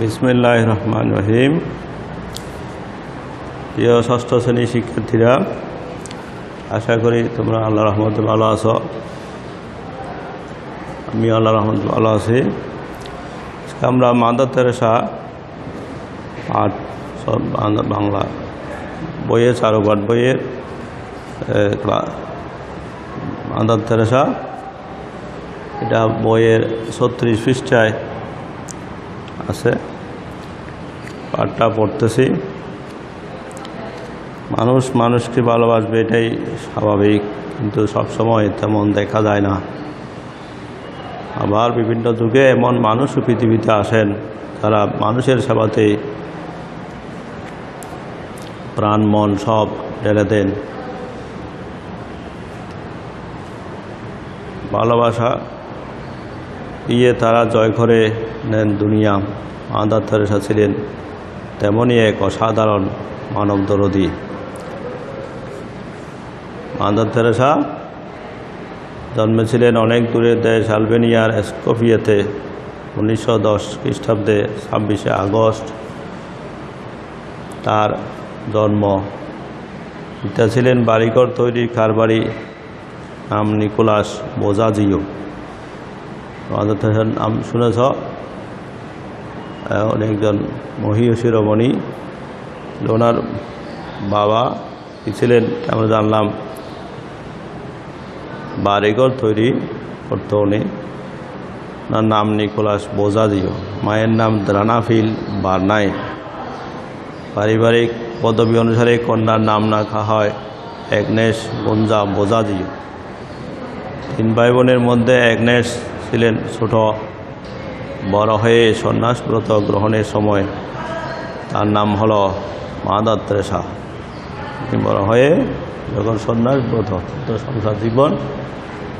বিসমিল্লাহির রহমানির রহিম। প্রিয় ষষ্ঠ শ্রেণীর শিক্ষার্থীরা, আশা করি তোমরা আল্লাহর রহমতে ভালো আছো। আমি আল্লাহর রহমতে ভালো আছি। আমরা মাদার তেরেসা পাঠ সব বাংলা বইয়ের চারুপাঠ বইয়ের মাদার তেরেসা, এটা বইয়ের 36 পৃষ্ঠায় আছে। পাঠটা পড়তেছি। মানুষ মানুষকে ভালোবাসবে, এটাই স্বাভাবিক, কিন্তু সবসময় তেমন দেখা যায় না। আবার বিভিন্ন যুগে এমন মানুষও পৃথিবীতে আসেন যারা মানুষের সেবাতে প্রাণ মন সব ঢেলে দেন। ভালোবাসা দিয়ে তারা জয় করে নেন দুনিয়া। মাদার তেরেসা ছিলেন তেমনই এক অসাধারণ মানবদরদী। মাদার তেরেসা জন্মেছিলেন অনেক দূরের দেশ আলবেনিয়ার স্কোফিয়াতে 1910 খ্রিস্টাব্দে 26শে আগস্ট তার জন্ম। পিতা ছিলেন বাড়িঘর তৈরির কারবারি, নাম নিকোলাস বোজাজিও। মাদার তেরেসার নাম শুনেছ, অনেকজন মহীয়সী রমণী। ওনার বাবা কি ছিলেন আমরা জানলাম, বাড়িঘর তৈরি করতো উনি। ওনার নাম নিকোলাস বোজাজিও। মায়ের নাম দ্রানাফিল বার্নাই। পারিবারিক পদবী অনুসারে কন্যার নাম রাখা হয় অ্যাগনেস গঞ্জা বোজাজিও। 3 ভাই বোনের মধ্যে অ্যাগনেস ছিলেন ছোট। বড় হয়ে সন্ন্যাস ব্রত গ্রহণের সময় তার নাম হলো মাদার তেরেসা। বড় হয়ে যখন সন্ন্যাস ব্রত সংসার জীবন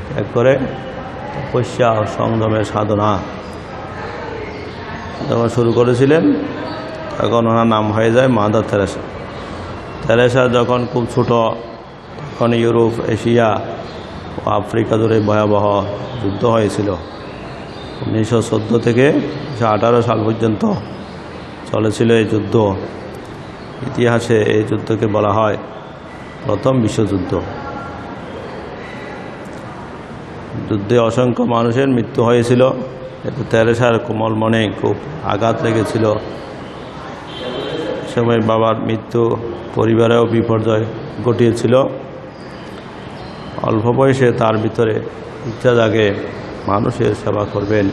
ত্যাগ করে তপস্যা ও সংযমের সাধনা যখন শুরু করেছিলেন, তখন ওনার নাম হয়ে যায় মাদার তেরেসা। তেরেসা যখন খুব ছোট, তখন ইউরোপ, এশিয়া ও আফ্রিকা জুড়ে ভয়াবহ যুদ্ধ হয়েছিল। 1914 থেকে 1918 সাল পর্যন্ত চলেছিল এই যুদ্ধ। ইতিহাসে এই যুদ্ধকে বলা হয় প্রথম বিশ্বযুদ্ধ। যুদ্ধে অসংখ্য মানুষের মৃত্যু হয়েছিল। এতে তেরেসার কোমল মনে খুব আঘাত লেগেছিল। সময় বাবার মৃত্যু পরিবারেও বিপর্যয় ঘটিয়েছিল। অল্প বয়সে তার ভিতরে ইচ্ছা জাগে মানুষের সেবা করবেন,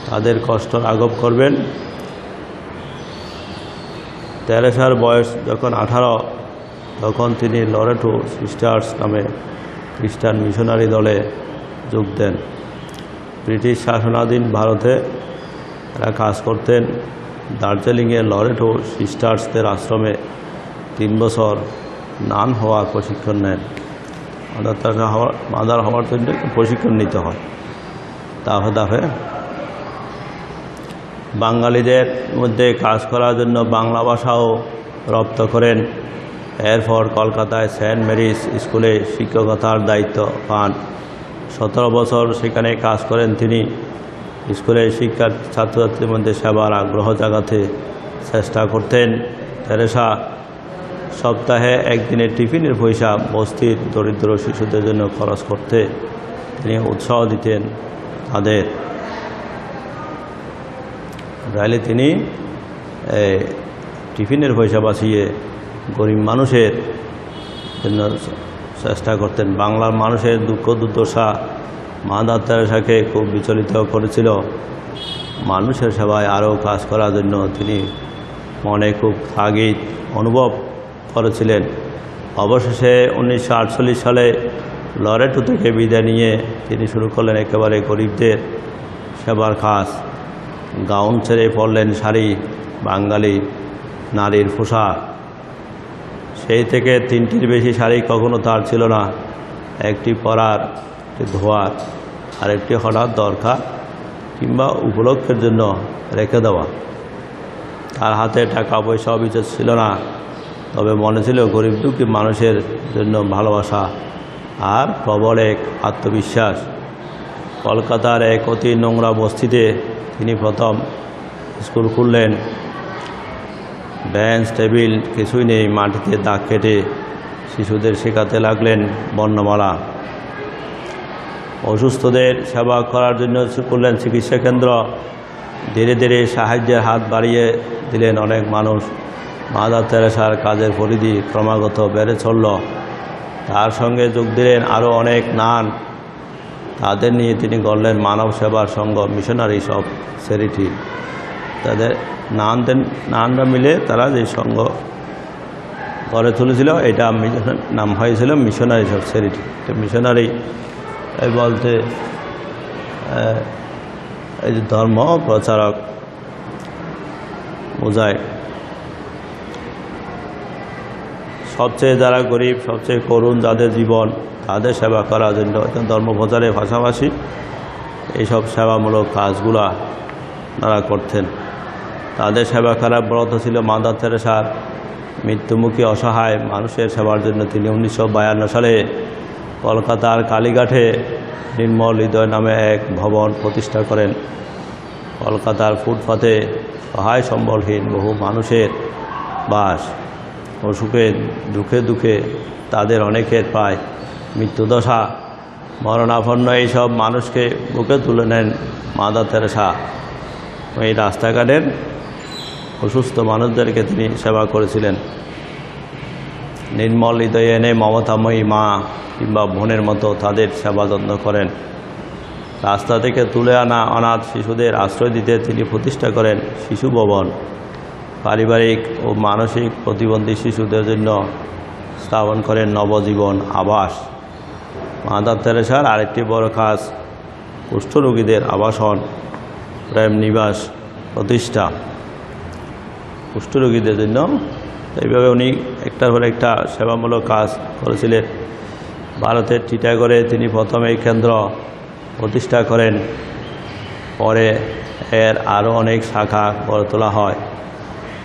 তাদের কষ্ট লাঘব করবেন। তেরেসার বয়স যখন 18, তখন তিনি লরেটো সিস্টার্স নামে খ্রিস্টান মিশনারি দলে যোগ দেন। ব্রিটিশ শাসনাধীন ভারতে এরা কাজ করতেন। দার্জিলিংয়ে লরেটো সিস্টার্সদের আশ্রমে 3 বছর নান হওয়ার প্রশিক্ষণ নেন। মাদার হওয়ার জন্য প্রশিক্ষণ নিতে হয় ধাপে ধাপে। বাঙালিদের মধ্যে কাজ করার জন্য বাংলা ভাষাও রপ্ত করেন। এরপর কলকাতায় সেন্ট মেরিস স্কুলে শিক্ষকতার দায়িত্ব পান। 17 বছর সেখানে কাজ করেন তিনি। স্কুলের শিক্ষার ছাত্রছাত্রীর মধ্যে সেবার আগ্রহ জাগাতে চেষ্টা করতেন। তেরেসা সপ্তাহে একদিনের টিফিনের পয়সা বস্তির দরিদ্র শিশুদের জন্য খরচ করতে তিনি উৎসাহ দিতেন তাদের। তাহলে তিনি টিফিনের পয়সা বাঁচিয়ে গরিব মানুষের জন্য চেষ্টা করতেন। বাংলার মানুষের দুঃখ দুর্দশা মাদার তেরেসাকে খুব বিচলিত করেছিল। মানুষের সেবায় আরও কাজ করার জন্য তিনি মনে খুব তাগিদ অনুভব করেছিলেন। অবশেষে 1948 সালে লরেটো থেকে বিদায় নিয়ে তিনি শুরু করলেন একেবারে গরিবদের সেবার কাজ। গাউন ছেড়ে পরলেন শাড়ি, বাঙালি নারীর পোশাক। সেই থেকে 3টির বেশি শাড়ি কখনো তার ছিল না। একটি পরার, একটি ধোয়ার, আর একটি হঠাৎ দরকার কিংবা উপলক্ষের জন্য রেখে দেওয়া। তার হাতে টাকা পয়সা অবিচার ছিল না, তবে মনে ছিল গরিব দুঃখী মানুষের জন্য ভালোবাসা আর প্রবল এক আত্মবিশ্বাস। কলকাতার এক অতি নোংরা বস্তিতে তিনি প্রথম স্কুল খুললেন, বেঞ্চ টেবিল কিছুই নেই, মাটিতে দাগ কেটে শিশুদের শেখাতে লাগলেন বর্ণমালা। অসুস্থদের সেবা করার জন্য করলেন চিকিৎসা কেন্দ্র। ধীরে ধীরে সাহায্যের হাত বাড়িয়ে দিলেন অনেক মানুষ। মাদার তেরেসার কাজের পরিধি ক্রমাগত বেড়ে চলল। তার সঙ্গে যোগ দিলেন আরও অনেক নান। তাদের নিয়ে তিনি গড়লেন মানব সেবার সংঘ, মিশনারিজ অফ চ্যারিটি। তাদের নানরা মিলে তারা যে সংঘ গড়ে তুলেছিল, এটা নাম হয়েছিল মিশনারিজ অফ চ্যারিটি। মিশনারি বলতে এই যে ধর্ম প্রচারক বোঝায়। সবচেয়ে যারা গরিব, সবচেয়ে করুণ যাদের জীবন, তাদের সেবা করার জন্য ধর্ম প্রচারের পাশাপাশি এইসব সেবামূলক কাজগুলা তারা করতেন। তাদের সেবা করার ব্রত ছিল মাদার তেরেসার। মৃত্যুমুখী অসহায় মানুষের সেবার জন্য তিনি 1952 সালে কলকাতার কালীঘাটে নির্মল হৃদয় নামে এক ভবন প্রতিষ্ঠা করেন। কলকাতার ফুটপাতে সহায় সম্বলহীন বহু মানুষের বাস। অসুখে দুঃখে দুঃখে তাদের অনেকের প্রায় মৃত্যুদশা। মরণাপন্ন এইসব মানুষকে বুকে তুলে নেন মাদার তেরেসা। এই রাস্তাঘাটের অসুস্থ মানুষদেরকে তিনি সেবা করেছিলেন। নির্মল হৃদয়ে এনে মমতাময়ী মা কিংবা বোনের মতো তাদের সেবা যত্ন করেন। রাস্তা থেকে তুলে আনা অনাথ শিশুদের আশ্রয় দিতে তিনি প্রতিষ্ঠা করেন শিশু ভবন। পারিবারিক ও মানসিক প্রতিবন্ধী শিশুদের জন্য স্থাপন করেন নবজীবন আবাস। মাদার তেরেসার আরেকটি বড় কাজ কুষ্ঠরোগীদের আবাসন, প্রেম নিবাস প্রতিষ্ঠা। কুষ্ঠরোগীদের জন্য এইভাবে উনি একটার পর একটা সেবামূলক কাজ করেছিলেন। ভারতের টিটাগড়ে তিনি প্রথম এই কেন্দ্র প্রতিষ্ঠা করেন। পরে এর আরও অনেক শাখা গড়ে তোলা হয়।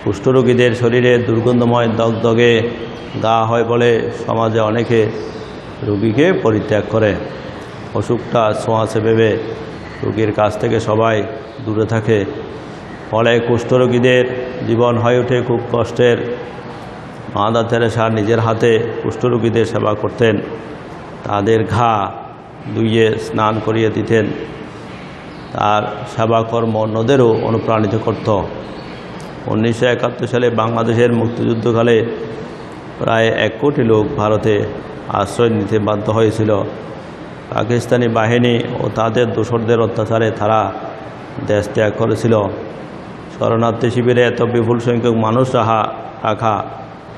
কুষ্ঠরোগীদের শরীরে দুর্গন্ধময় দগদগে গা হয় বলে সমাজে অনেকে রোগীকে পরিত্যাগ করে। অসুখটা ছোঁয়াচে ভেবে রোগীর কাছ থেকে সবাই দূরে থাকে। ফলে কুষ্ঠরোগীদের জীবন হয়ে ওঠে খুব কষ্টের। মাদার তেরেসা নিজের হাতে কুষ্ঠরোগীদের সেবা করতেন। তাদের ঘা ধুইয়ে স্নান করিয়ে দিতেন। তার সেবাকর্ম অন্যদেরও অনুপ্রাণিত করত। 1971 সালে বাংলাদেশের মুক্তিযুদ্ধকালে প্রায় 1 কোটি লোক ভারতে আশ্রয় নিতে বাধ্য হয়েছিল। পাকিস্তানি বাহিনী ও তাদের দোসরদের অত্যাচারে তারা দেশ ত্যাগ করেছিল। শরণার্থী শিবিরে এত বিপুল সংখ্যক মানুষ রাখা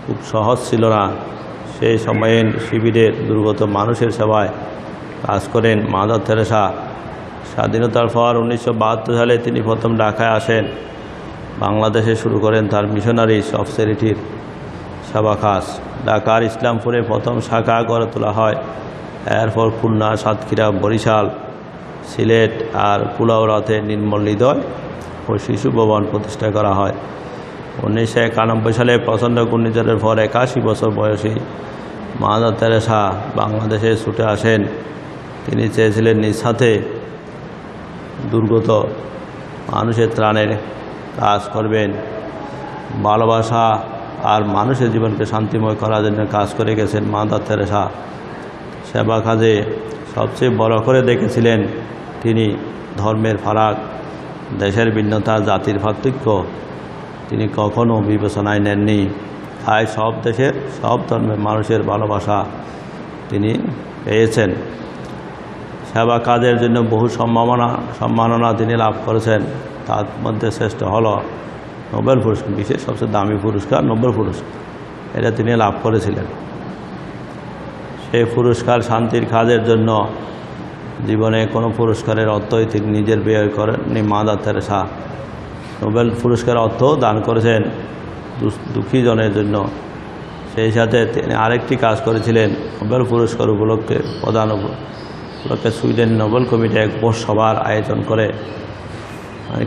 খুব সহজ ছিল না। সেই সময়ে শিবিরের দুর্গত মানুষের সেবায় কাজ করেন মাদার তেরেসা। স্বাধীনতার পর 1972 সালে তিনি প্রথম ঢাকায় আসেন। বাংলাদেশে শুরু করেন তার মিশনারিজ অফ চ্যারিটির সেবা কাজ। ঢাকার ইসলামপুরে প্রথম শাখা গড়ে তোলা হয়। এরপর খুলনা, সাতক্ষীরা, বরিশাল, সিলেট আর কুলাউড়াতে নির্মল হৃদয় ও শিশু ভবন প্রতিষ্ঠা করা হয়। 1991 সালে প্রচণ্ড ঘূর্ণিঝড়ের পর 81 বছর বয়সী মাদার তেরেসা বাংলাদেশে ছুটে আসেন। তিনি চেয়েছিলেন নিজ হাতে দুর্গত মানুষের ত্রাণের কাজ করবেন। ভালোবাসা আর মানুষের জীবনকে শান্তিময় করার জন্য কাজ করে গেছেন মাদার তেরেসা। সেবা কাজে সবচেয়ে বড় করে দেখেছিলেন তিনি ধর্মের ফারাক, দেশের ভিন্নতা, জাতির পার্থক্য তিনি কখনো বিবেচনায় নেননি। তাই সব দেশের সব ধর্মের মানুষের ভালোবাসা তিনি পেয়েছেন। সেবা কাজের জন্য বহু সম্মাননা তিনি লাভ করেছেন। তার মধ্যে শ্রেষ্ঠ হল নোবেল পুরস্কার, বিশেষ সবচেয়ে দামি পুরস্কার নোবেল পুরস্কার। এটা তিনি লাভ করেছিলেন। সেই পুরস্কার শান্তির কাজের জন্য। জীবনে কোনো পুরস্কারের অর্থই তিনি নিজের ব্যয় করেননি মাদার তেরেসা। নোবেল পুরস্কার অর্থ দান করেছেন দুঃখী জনের জন্য। সেই সাথে তিনি আরেকটি কাজ করেছিলেন। নোবেল পুরস্কার উপলক্ষে প্রদান উপলক্ষে সুইডেন নোবেল কমিটি এক সভার আয়োজন করে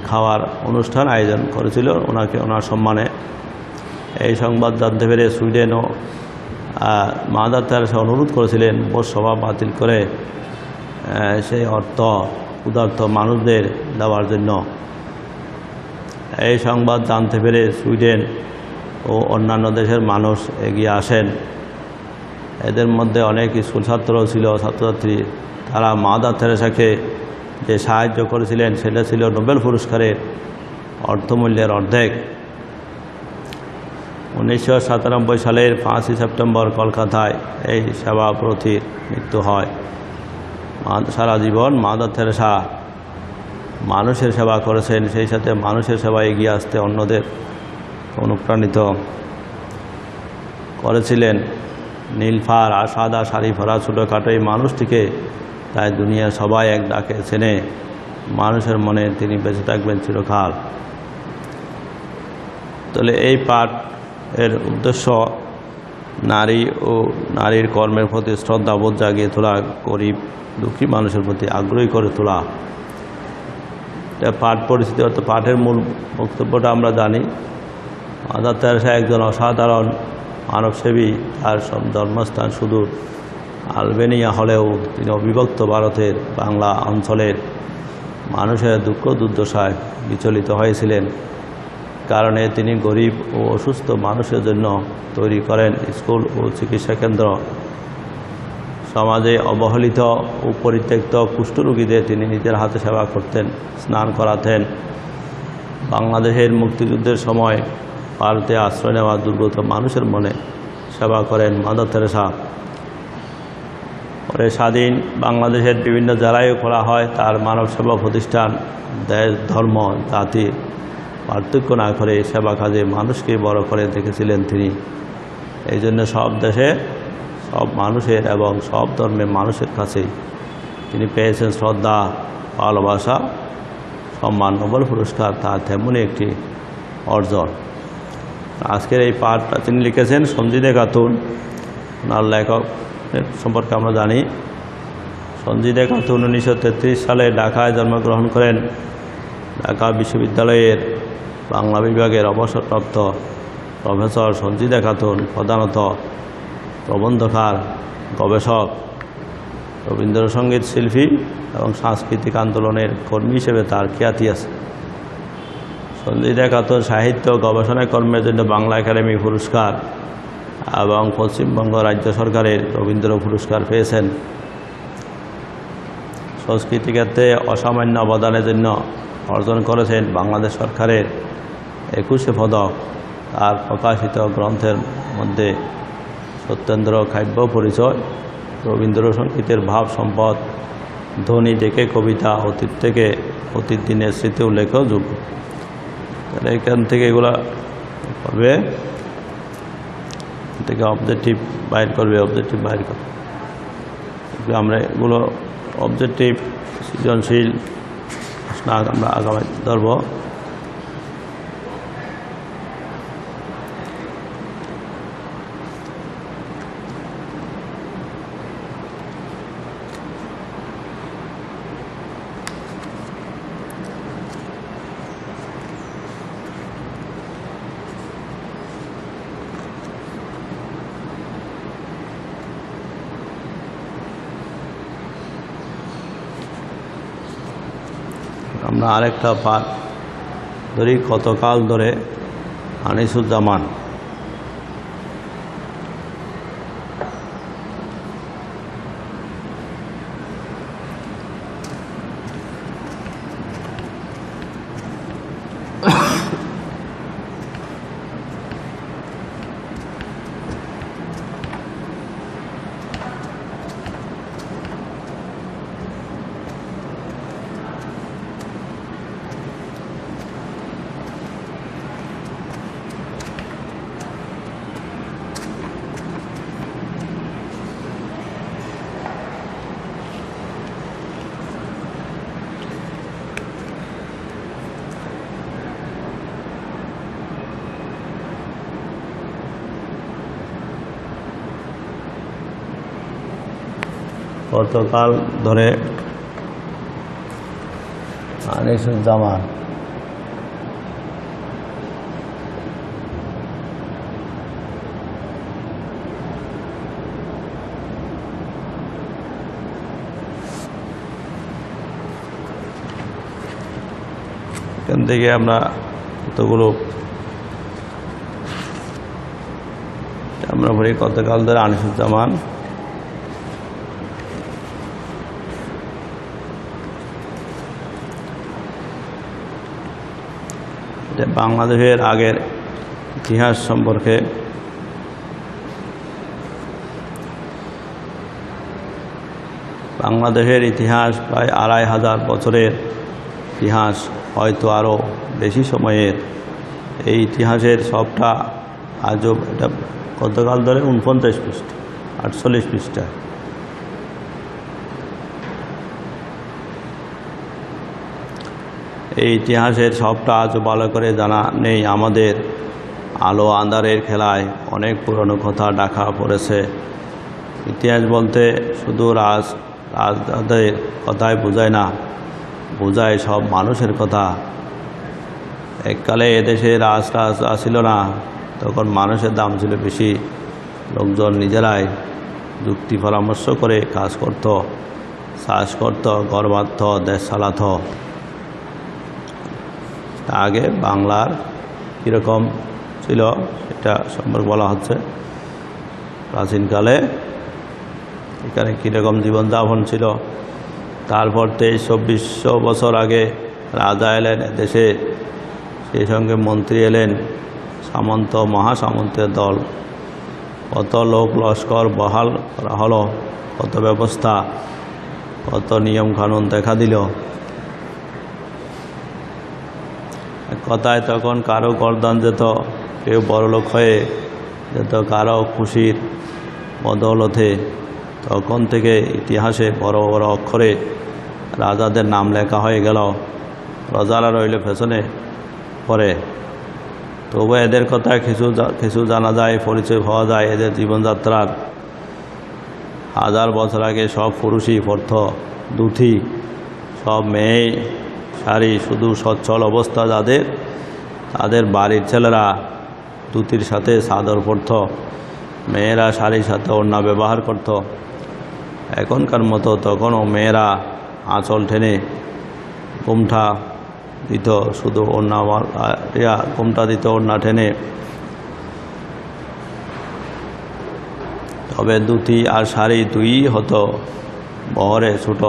খাওয়ার অনুষ্ঠান আয়োজন করেছিল ওনার সম্মানে। এই সংবাদ জানতে পেরে সুইডেনও মাদার তেরেসা অনুরোধ করেছিলেন সভা বাতিল করে সেই অর্থ ক্ষুধার্ত মানুষদের দেওয়ার জন্য। এই সংবাদ জানতে পেরে সুইডেন ও অন্যান্য দেশের মানুষ এগিয়ে আসেন। এদের মধ্যে অনেক স্কুল ছাত্র ছিল, ছাত্রছাত্রী। তারা মাদার তেরেসাকে যে সাহায্য করেছিলেন সেটা ছিল নোবেল পুরস্কারের অর্থমূল্যের অর্ধেক। 1997 সালের 5 সেপ্টেম্বর কলকাতায় এই সেবাব্রতীর মৃত্যু হয়। সারা জীবন মাদার তেরেসা মানুষের সেবা করেছেন, সেই সাথে মানুষের সেবায় এগিয়ে আসতে অন্যদের অনুপ্রাণিত করেছিলেন। নীলফার আর সাদা শাড়ি পরা ছোটোখাটো এই মানুষটিকে তাই দুনিয়ার সবাই এক ডাকে চেনে। মানুষের মনে তিনি বেঁচে থাকবেন চিরকাল। তাহলে এই পাঠ এর উদ্দেশ্য নারী ও নারীর কর্মের প্রতি শ্রদ্ধাবোধ জাগিয়ে তোলা, গরিব দুঃখী মানুষের প্রতি আগ্রহী করে তোলা। এটা পাঠ পরিস্থিতি, অর্থ পাঠের মূল বক্তব্যটা আমরা জানি। মাদার তেরেসা একজন অসাধারণ মানবসেবী। তার জন্মস্থান সুদূর আলবেনিয়া হলেও তিনি অবিভক্ত ভারতের বাংলা অঞ্চলের মানুষের দুঃখ দুর্দশায় বিচলিত হয়েছিলেন। কারণে তিনি গরিব ও অসুস্থ মানুষের জন্য তৈরি করেন স্কুল ও চিকিৎসা কেন্দ্র। সমাজে অবহেলিত ও পরিত্যক্ত কুষ্ঠরোগীদের তিনি নিজের হাতে সেবা করতেন, স্নান করাতেন। বাংলাদেশের মুক্তিযুদ্ধের সময় ভারতে আশ্রয় নেওয়া দুর্গত মানুষের মনে সেবা করেন মাদার তেরেসা। পরে স্বাধীন বাংলাদেশের বিভিন্ন জেলায়ও খোলা হয় তার মানব সেবা প্রতিষ্ঠান। দেশ, ধর্ম, জাতি পার্থক্য না করে সেবা কাজে মানুষকে বড় করে দেখেছিলেন তিনি। এই জন্য সব দেশে, সব মানুষের এবং সব ধর্মের মানুষের কাছে তিনি পেয়েছেন শ্রদ্ধা, ভালোবাসা, সম্মান। নোবেল পুরস্কার তার তেমনই একটি অর্জন। আজকের এই পাঠটা তিনি লিখেছেন সঞ্জিদা খাতুন। ওনার লেখক সম্পর্কে আমরা জানি। সঞ্জিদা খাতুন 1933 সালে ঢাকায় জন্মগ্রহণ করেন। ঢাকা বিশ্ববিদ্যালয়ের বাংলা বিভাগের অবসরপ্রাপ্ত প্রফেসর সঞ্জিদা খাতুন প্রধানত প্রবন্ধকার, গবেষক, রবীন্দ্রসঙ্গীত শিল্পী এবং সাংস্কৃতিক আন্দোলনের কর্মী হিসেবে তার খ্যাতি আছে। সঞ্জিদা খাতুন সাহিত্য গবেষণা কর্মের জন্য বাংলা একাডেমি পুরস্কার এবং পশ্চিমবঙ্গ রাজ্য সরকারের রবীন্দ্র পুরস্কার পেয়েছেন। সংস্কৃতি ক্ষেত্রে অসামান্য অবদানের জন্য অর্জন করেছেন বাংলাদেশ সরকারের 21 পদক। তার প্রকাশিত গ্রন্থের মধ্যে সত্যেন্দ্র কাব্য পরিচয়, রবীন্দ্রসঙ্গীতের ভাব সম্পদ, ধ্বনি ডেকে কবিতা, অতীত থেকে অতীত দিনের স্মৃতি উল্লেখযোগ্য। তাহলে এখান থেকে এগুলা করবে, থেকে অবজেক্টিভ বাইর করবে, অবজেক্টিভ বাইর করবে। আমরা এগুলো অবজেক্টিভ সৃজনশীল প্রশ্ন আমরা আগামী ধরব। আমরা আরেকটা পাঠ ধরি, কতকাল ধরে আনিসুজ্জামান। কতকাল ধরে আনিসুজ্জামান। এখান থেকে আমরা কতগুলো আমরা পড়ি কতকাল ধরে আনিসুজ্জামান বাংলাদেশের আগের ইতিহাস সম্পর্কে বাংলাদেশের ইতিহাস প্রায় 2500 বছরের ইতিহাস, হয়তো আরও বেশি সময়ের। এই ইতিহাসের সবটা আজও এটা কতকাল ধরে 49 পৃষ্ঠা 48 পৃষ্ঠা। এই ইতিহাসের সবটা আজও ভালো করে জানা নেই। আমাদের আলো আঁধারের খেলায় অনেক পুরনো কথা ঢাকা পড়েছে। ইতিহাস বলতে শুধু রাজদের কথাই বোঝায় না, বোঝায় সব মানুষের কথা। এককালে এদেশে রাজরা ছিল না, তখন মানুষের দাম ছিল বেশি। লোকজন নিজেরাই যুক্তি পরামর্শ করে কাজ করত, চাষ করত, ঘর বাঁধত, দেশ চালাত। আগে বাংলার কীরকম ছিল এটা সম্পর্কে বলা হচ্ছে। প্রাচীনকালে এখানে কীরকম জীবনযাপন ছিল। তারপর 2300-2400 বছর আগে রাজা এলেন দেশে, সেই সঙ্গে মন্ত্রী এলেন, সামন্ত মহাসামন্তের দল, কত লোক লস্কর বহাল করা হলো, কত ব্যবস্থা, কত নিয়ম কানুন দেখা দিল। কথায় তখন কারো গর্দান যেত, কেউ বড়লোক হয়ে যেত কারো খুশির বদৌলতে। তখন থেকে ইতিহাসে বড় বড় অক্ষরে রাজাদের নাম লেখা হয়ে গেল, প্রজারা রইল পেছনে পড়ে। তবু এদের কথা কিছু জানা যায়, পরিচয় হওয়া যায়। এদের জীবনযাত্রার 1000 বছর আগে সব পুরুষই পরত ধুতি, সব মেয়ে শাড়ি। শুধু সচ্ছল অবস্থা যাদের, তাদের বাড়ির ছেলেরা ধুতির সাথে চাদর পরত, মেয়েরা শাড়ির সাথে ওড়না ব্যবহার করত। এখনকার মতো তখনও মেয়েরা আঁচল টেনে ঘোমটা দিত, শুধু ওড়না ঘোমটা দিত ওড়না টেনে। তবে ধুতি আর শাড়ি দুই হতো বহরে ছোট।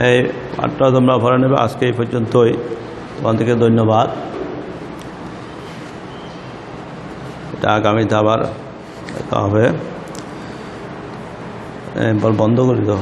এই পাঠটা তোমরা পড়ে নেবে। আজকে এই পর্যন্তই, তোমার থেকে ধন্যবাদ। এটা আগামীতে আবার দেখা হবে। বন্ধ করে দাও।